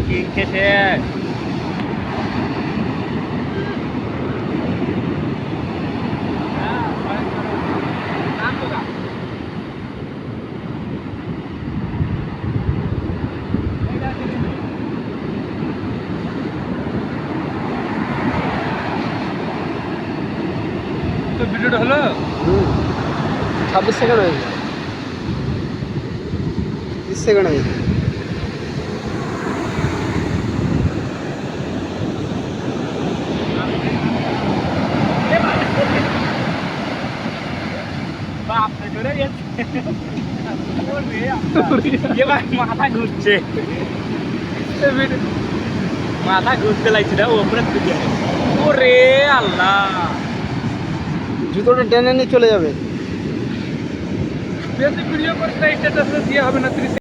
King খেতে তো ভিডিওটা হলো 26 সেকেন্ড হয়েছে, 30 সেকেন্ড হয়েছে। মাথা ঘুরছে, মাথা ঘুরতে লাগছে না ওপরে তুলে। ওরে আল্লাহ, জুতোটা টেনে নিয়ে চলে যাবে। বেশি ভিডিও করতে এটা দিয়ে হবে না 30